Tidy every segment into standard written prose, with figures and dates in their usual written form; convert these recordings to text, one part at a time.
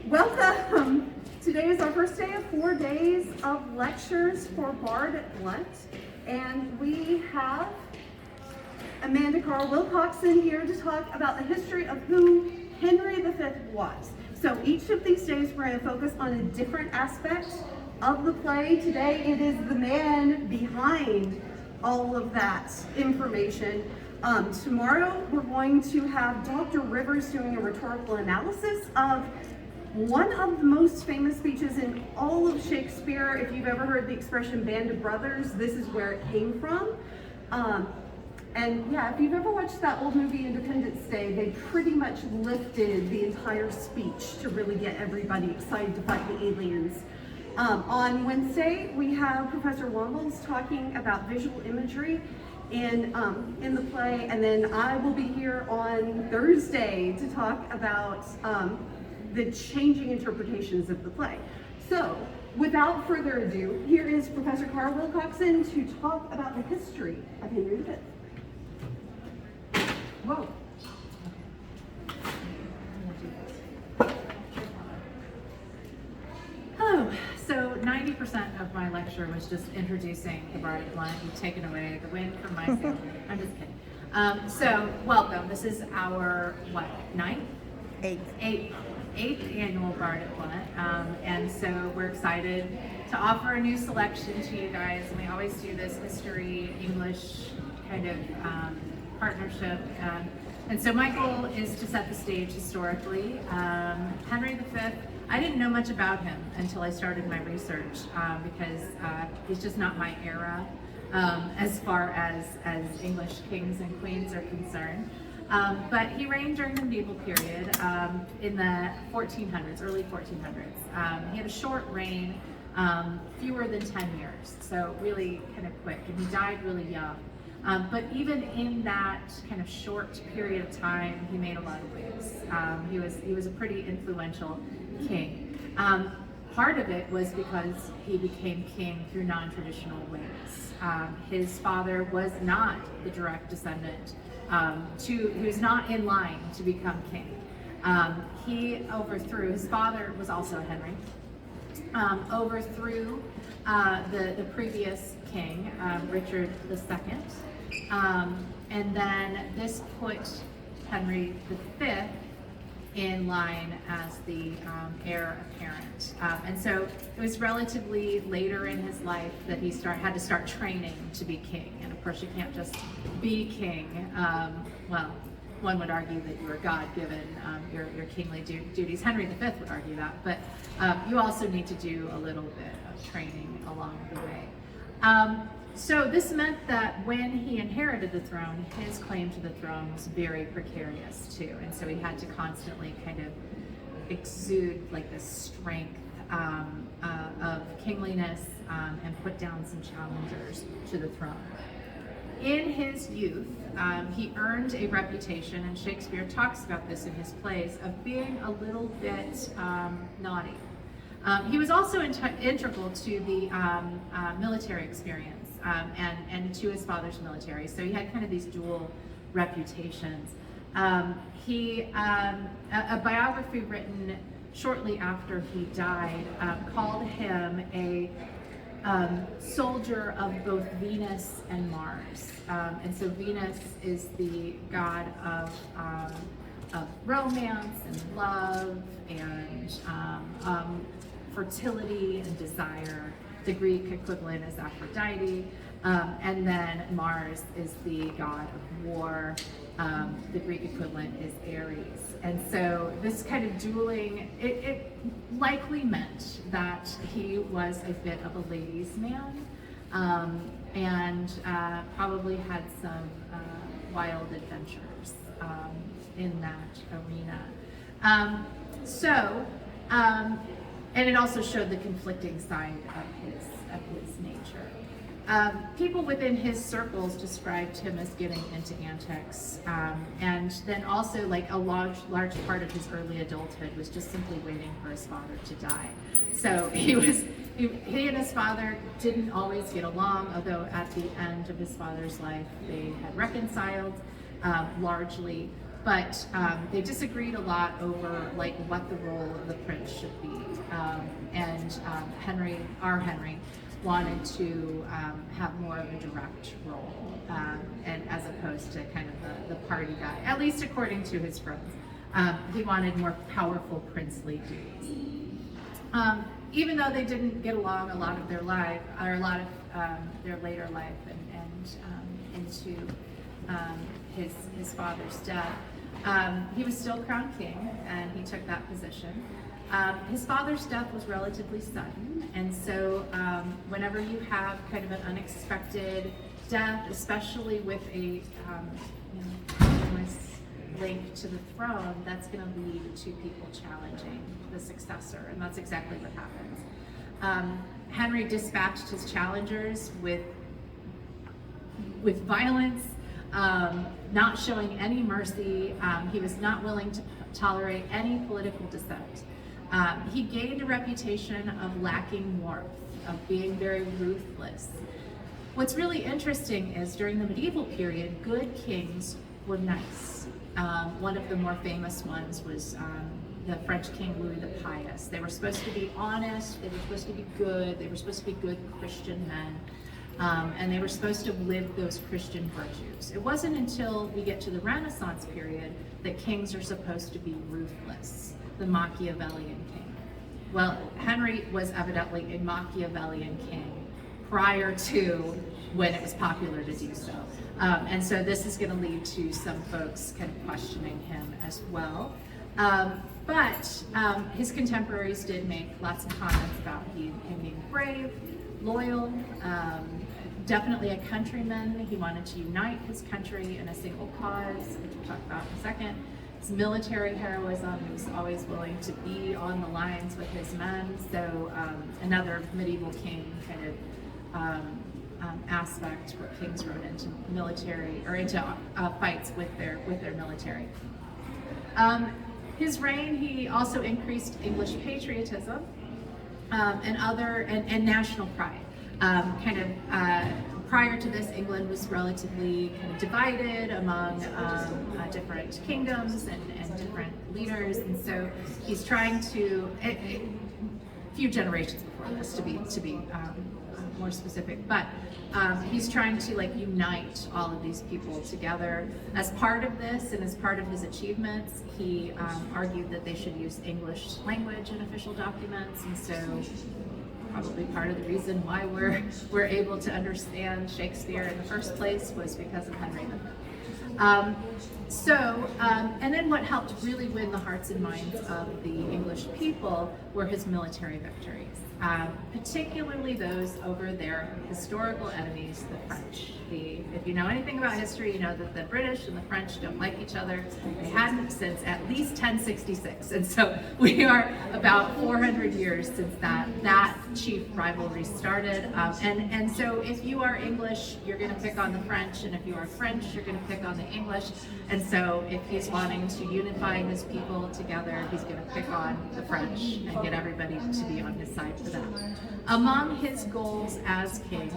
Welcome! Today is our first day of 4 days of lectures for Bard at Blount, and we have Amanda Carr-Wilcoxson here to talk about the history of who Henry V was. So each of these days we're going to focus on a different aspect of the play. Today it is the man behind all of that information. Tomorrow we're going to have Dr. Rivers doing a rhetorical analysis of one of the most famous speeches in all of Shakespeare. If you've ever heard the expression band of brothers, this is where it came from. And yeah, if you've ever watched that old movie Independence Day, they pretty much lifted the entire speech to really get everybody excited to fight the aliens. On Wednesday, we have Professor Wombles talking about visual imagery in the play, and then I will be here on Thursday to talk about the changing interpretations of the play. So, without further ado, here is Professor Carr-Wilcoxson to talk about the history of Henry V. Whoa. Hello. So 90% of my lecture was just introducing the Bard at Blount. You've taken away the wind from my sail. I'm just kidding. So welcome. This is our, eighth annual Bard at Blount. And so we're excited to offer a new selection to you guys. And we always do this history, English kind of partnership. And so my goal is to set the stage historically. Henry V, I didn't know much about him until I started my research because he's just not my era as far as English kings and queens are concerned. But he reigned during the medieval period in the 1400s, early 1400s. He had a short reign, fewer than 10 years, so really kind of quick, and he died really young. But even in that kind of short period of time, he made a lot of waves. He was a pretty influential king. Part of it was because he became king through non-traditional ways. His father was not the direct descendant he was not in line to become king. He overthrew, his father was also Henry, overthrew the previous king, Richard II. And then this put Henry V in line as the heir apparent. And so it was relatively later in his life that he had to start training to be king. And of course you can't just be king. Well, one would argue that you are God-given your kingly duties. Henry V would argue that, but you also need to do a little bit of training along the way. So this meant that when he inherited the throne, his claim to the throne was very precarious too. And so he had to constantly kind of exude like this strength of kingliness and put down some challengers to the throne. In his youth, he earned a reputation, and Shakespeare talks about this in his plays, of being a little bit naughty. He was also integral to the military experience and to his father's military. So he had kind of these dual reputations. A biography written shortly after he died called him a soldier of both Venus and Mars. And so Venus is the god of romance and love and fertility and desire. The Greek equivalent is Aphrodite, and then Mars is the god of war. The Greek equivalent is Ares. And so this kind of dueling, it likely meant that he was a bit of a ladies' man, and probably had some wild adventures in that arena. And it also showed the conflicting side of his nature. People within his circles described him as getting into antics, and then also like a large part of his early adulthood was just simply waiting for his father to die. So he and his father didn't always get along, although at the end of his father's life they had reconciled largely. but they disagreed a lot over like what the role of the prince should be. And Henry wanted to have more of a direct role, and as opposed to kind of the party guy, at least according to his friends. He wanted more powerful princely duties. Even though they didn't get along a lot of their life, or a lot of their later life, and into his father's death, he was still crowned king, and he took that position. His father's death was relatively sudden, and so whenever you have kind of an unexpected death, especially with a continuous link to the throne, that's going to lead to people challenging the successor, and that's exactly what happens. Henry dispatched his challengers with violence, not showing any mercy. He was not willing to tolerate any political dissent. He gained a reputation of lacking warmth, of being very ruthless. What's really interesting is during the medieval period, good kings were nice. One of the more famous ones was the French king Louis the Pious. They were supposed to be honest, they were supposed to be good, they were supposed to be good Christian men, and they were supposed to live those Christian virtues. It wasn't until we get to the Renaissance period that kings are supposed to be ruthless, the Machiavellian king. Well, Henry was evidently a Machiavellian king prior to when it was popular to do so. And so this is going to lead to some folks kind of questioning him as well. But his contemporaries did make lots of comments about him being brave, loyal, definitely a countryman. He wanted to unite his country in a single cause, which we'll talk about in a second. His military heroism, he was always willing to be on the lines with his men. So another medieval king kind of aspect where kings rode into military or into fights with their military. His reign, he also increased English patriotism and national pride. Prior to this, England was relatively kind of divided among different kingdoms and different leaders, and so he's trying to, a few generations before this, to be more specific, but he's trying to like unite all of these people together. As part of this and as part of his achievements, he argued that they should use English language in official documents, and so probably part of the reason why we're able to understand Shakespeare in the first place was because of Henry V. And then what helped really win the hearts and minds of the English people were his military victories, particularly those over their historical enemies, the French. If you know anything about history, you know that the British and the French don't like each other. They hadn't since at least 1066, and so we are about 400 years since that chief rivalry started. And so if you are English, you're going to pick on the French, and if you are French, you're going to pick on the English. And so if he's wanting to unify his people together, he's going to pick on the French and get everybody to be on his side for that. Among his goals as king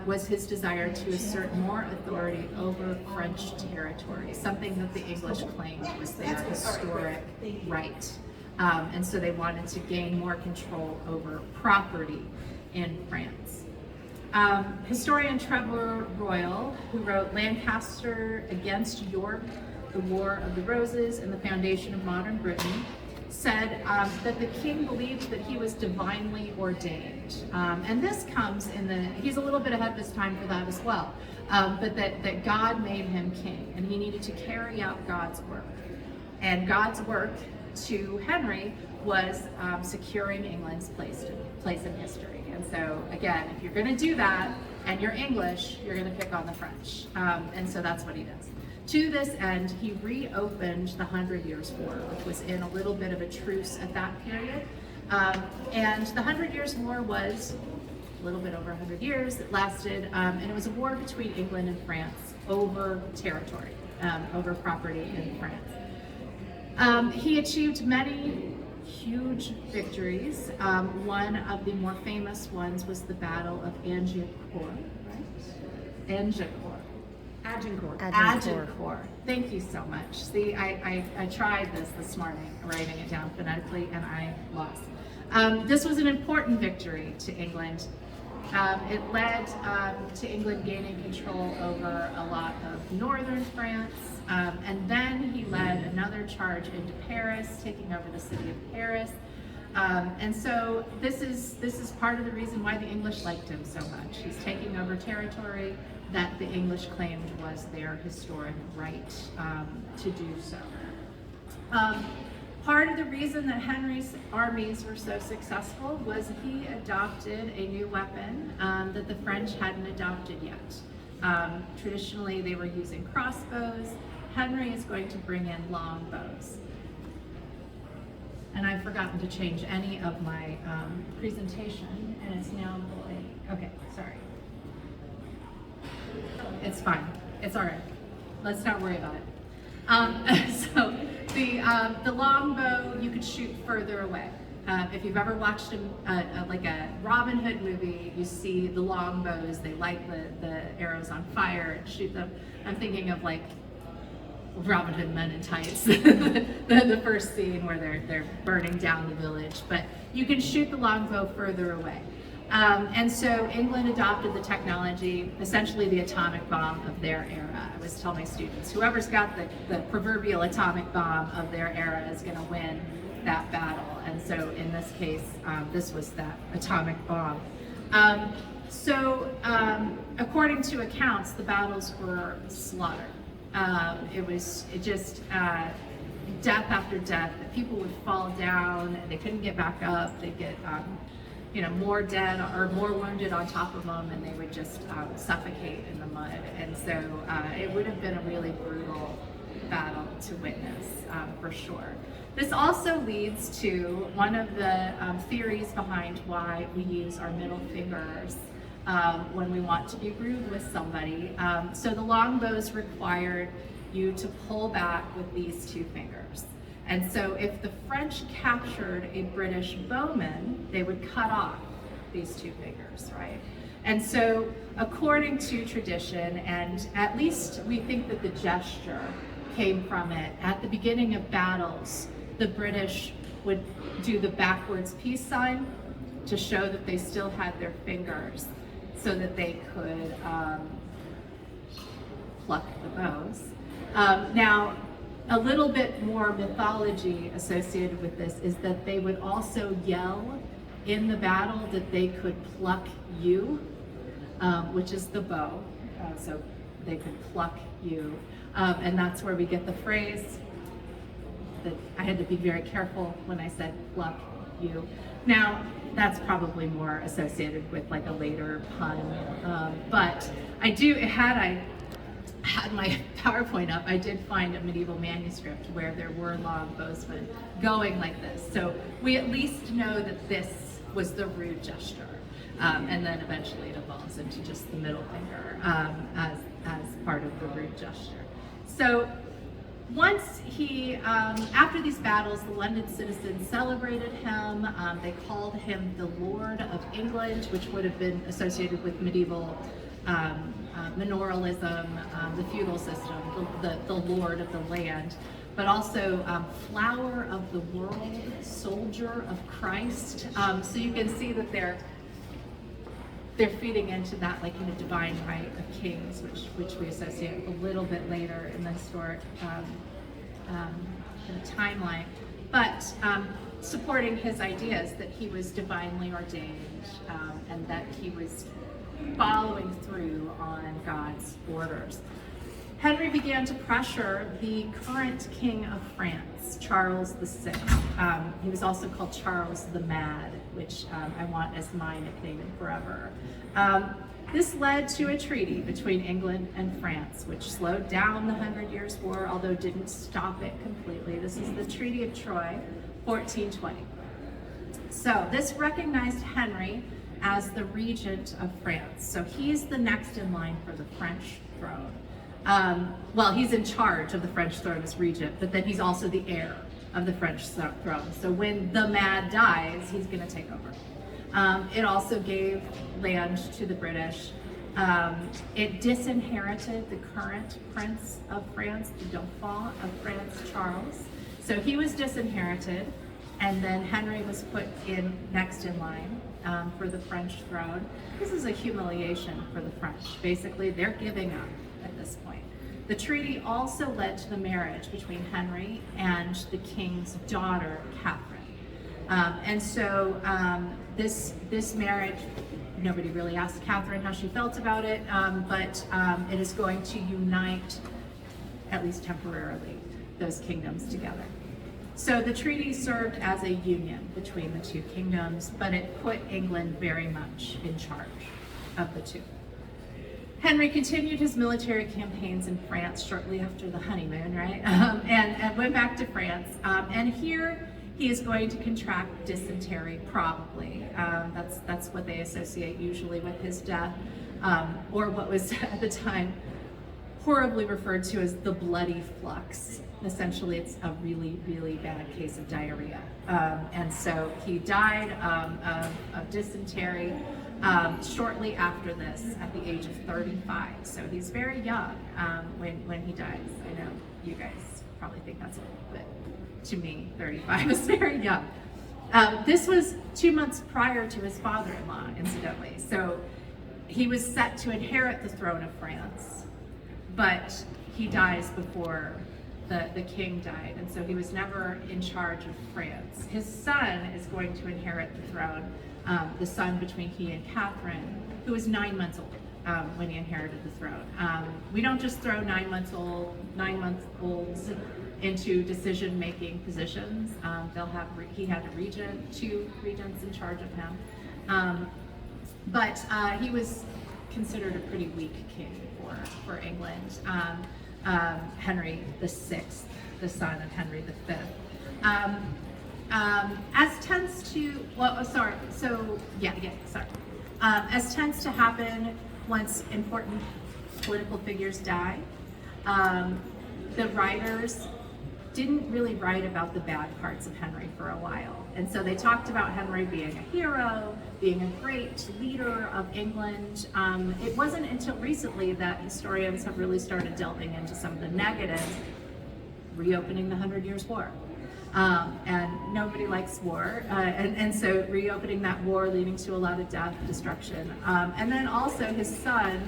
was his desire to assert more authority over French territory, something that the English claimed was their historic right. And so they wanted to gain more control over property in France. Historian Trevor Royal, who wrote Lancaster Against York, The War of the Roses, and the Foundation of Modern Britain, said that the king believed that he was divinely ordained. And this comes he's a little bit ahead of his time for that as well, but that God made him king, and he needed to carry out God's work. And God's work to Henry was securing England's place in history. And so again, if you're going to do that and you're English, you're going to pick on the French. And so that's what he does. To this end, he reopened the 100 Years' War, which was in a little bit of a truce at that period. And the 100 Years' War was a little bit over 100 years. It lasted, and it was a war between England and France over territory, over property in France. He achieved many huge victories. One of the more famous ones was the Battle of Agincourt, right? Agincourt. Agincourt. Thank you so much. See, I tried this morning, writing it down phonetically, and I lost. This was an important victory to England. It led to England gaining control over a lot of northern France, and then he led another charge into Paris, taking over the city of Paris. And so this is part of the reason why the English liked him so much. He's taking over territory that the English claimed was their historic right to do so. Part of the reason that Henry's armies were so successful was he adopted a new weapon that the French hadn't adopted yet. Traditionally, they were using crossbows. Henry is going to bring in longbows. And I've forgotten to change any of my presentation, and it's now okay, sorry. It's fine, it's all right. Let's not worry about it. So the longbow, you could shoot further away. If you've ever watched like a Robin Hood movie, you see the longbows, they light the arrows on fire and shoot them. I'm thinking of like Robin Hood Men in Tights, the first scene where they're burning down the village, but you can shoot the longbow further away. And so England adopted the technology, essentially the atomic bomb of their era. I always tell my students, whoever's got the proverbial atomic bomb of their era is going to win that battle. And so in this case, this was that atomic bomb. According to accounts, the battles were slaughter. It was just death after death. People would fall down, they couldn't get back up. They'd get more dead or more wounded on top of them, and they would just suffocate in the mud. And so it would have been a really brutal battle to witness, for sure. This also leads to one of the theories behind why we use our middle fingers when we want to be rude with somebody. So the longbows required you to pull back with these two fingers. And so if the French captured a British bowman, they would cut off these two fingers, right? And so according to tradition, and at least we think that the gesture came from it, at the beginning of battles, the British would do the backwards peace sign to show that they still had their fingers so that they could pluck the bows. Now, a little bit more mythology associated with this is that they would also yell in the battle that they could pluck you, which is the bow. So they could pluck you. And that's where we get the phrase that I had to be very careful when I said pluck you. Now, that's probably more associated with like a later pun. But had my PowerPoint up, I did find a medieval manuscript where there were long bowsmen going like this. So we at least know that this was the rude gesture. And then eventually it evolves into just the middle finger as part of the rude gesture. So once after these battles, the London citizens celebrated him. They called him the Lord of England, which would have been associated with medieval manorialism, the feudal system, the lord of the land, but also flower of the world, soldier of Christ. So you can see that they're feeding into that like in a divine right of kings, which we associate a little bit later in the historic timeline, but supporting his ideas that he was divinely ordained and that he was following through on God's orders. Henry began to pressure the current king of France, Charles VI. He was also called Charles the Mad, which I want as my nickname forever. This led to a treaty between England and France, which slowed down the 100 Years' War, although didn't stop it completely. This is the Treaty of Troy, 1420. So this recognized Henry as the regent of France. So he's the next in line for the French throne. Well, he's in charge of the French throne as regent, but then he's also the heir of the French throne. So when the Mad dies, he's gonna take over. It also gave land to the British. It disinherited the current Prince of France, the Dauphin of France, Charles. So he was disinherited, and then Henry was put in next in line for the French throne. This is a humiliation for the French. Basically, they're giving up at this point. The treaty also led to the marriage between Henry and the king's daughter, Catherine. This marriage, nobody really asked Catherine how she felt about it, but it is going to unite, at least temporarily, those kingdoms together. So the treaty served as a union between the two kingdoms, but it put England very much in charge of the two. Henry continued his military campaigns in France shortly after the honeymoon, right? And went back to France. And here he is going to contract dysentery, probably. That's what they associate usually with his death, or what was at the time horribly referred to as the bloody flux. Essentially, it's a really, really bad case of diarrhea. And so he died of dysentery shortly after this at the age of 35. So he's very young when he dies. I know you guys probably think that's old, but to me, 35 is very young. This was 2 months prior to his father-in-law, incidentally. So he was set to inherit the throne of France, but he dies before the king died, and so he was never in charge of France. His son is going to inherit the throne, the son between he and Catherine, who was 9 months old when he inherited the throne. We don't just throw 9-month-olds into decision-making positions. He had a regent, 2 regents in charge of him, but he was considered a pretty weak king for England. Henry VI, the son of Henry V. As tends to happen once important political figures die, the writers didn't really write about the bad parts of Henry for a while. And so they talked about Henry being a hero, being a great leader of England. It wasn't until recently that historians have really started delving into some of the negatives, reopening the 100 Years' War. And nobody likes war, and so reopening that war leading to a lot of death, destruction. And then also his son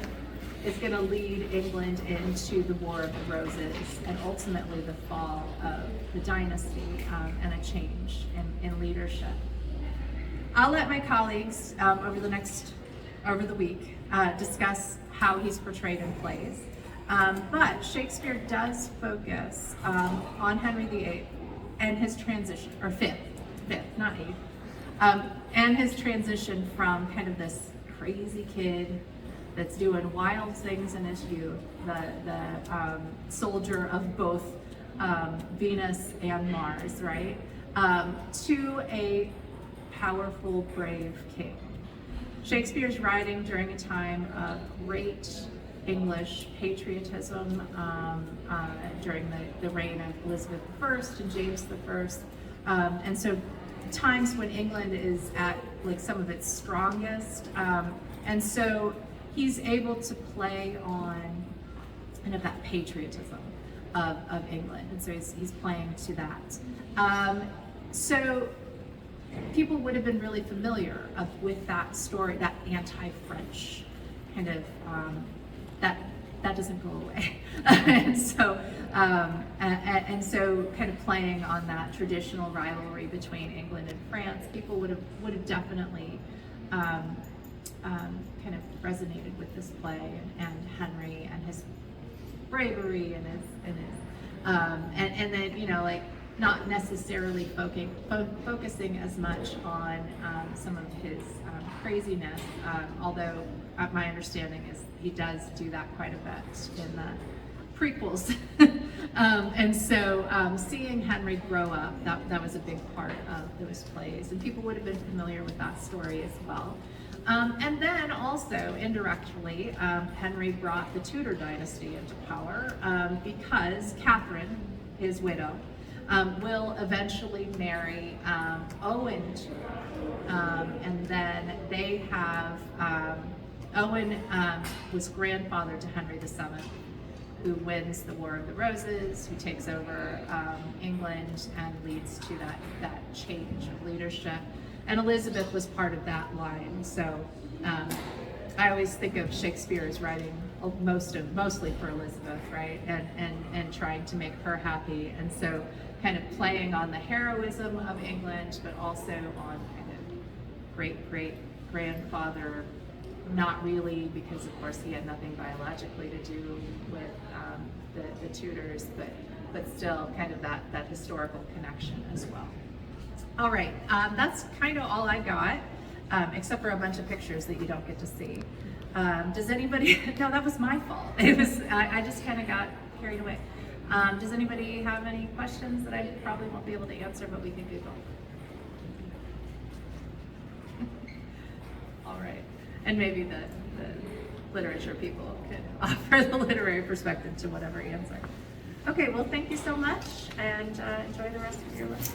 is going to lead England into the War of the Roses and ultimately the fall of the dynasty and a change in leadership. I'll let my colleagues over the week discuss how he's portrayed in plays, but Shakespeare does focus on Henry VIII and his transition, or fifth, not eighth, and his transition from kind of this crazy kid that's doing wild things in his youth, the soldier of both Venus and Mars, right? To a powerful, brave king. Shakespeare's writing during a time of great English patriotism during the reign of Elizabeth I and James I. And so times when England is at like some of its strongest. And so he's able to play on kind of that patriotism of England. And so he's playing to that. So people would have been really familiar with that story, that anti-French kind of, that doesn't go away. and so kind of playing on that traditional rivalry between England and France, people would have definitely kind of resonated with this play and Henry and his bravery and then, you know, like not necessarily focusing as much on some of his craziness, although my understanding is he does do that quite a bit in the prequels. And so seeing Henry grow up, that was a big part of those plays, and people would have been familiar with that story as well. And then also, indirectly, Henry brought the Tudor dynasty into power because Catherine, his widow, will eventually marry Owen Tudor, and then they have Owen was grandfather to Henry VII, who wins the War of the Roses, who takes over England and leads to that change of leadership. And Elizabeth was part of that line. So I always think of Shakespeare as writing mostly for Elizabeth, right? And trying to make her happy. And so kind of playing on the heroism of England, but also on kind of great-great-grandfather, not really, because of course he had nothing biologically to do with the Tudors, but still kind of that historical connection as well. All right, that's kind of all I got, except for a bunch of pictures that you don't get to see. Does anybody, no, that was my fault. It was, I just kind of got carried away. Does anybody have any questions that I probably won't be able to answer, but we can Google? All right, and maybe the literature people could offer the literary perspective to whatever answer. Okay, well, thank you so much, and enjoy the rest of your lecture.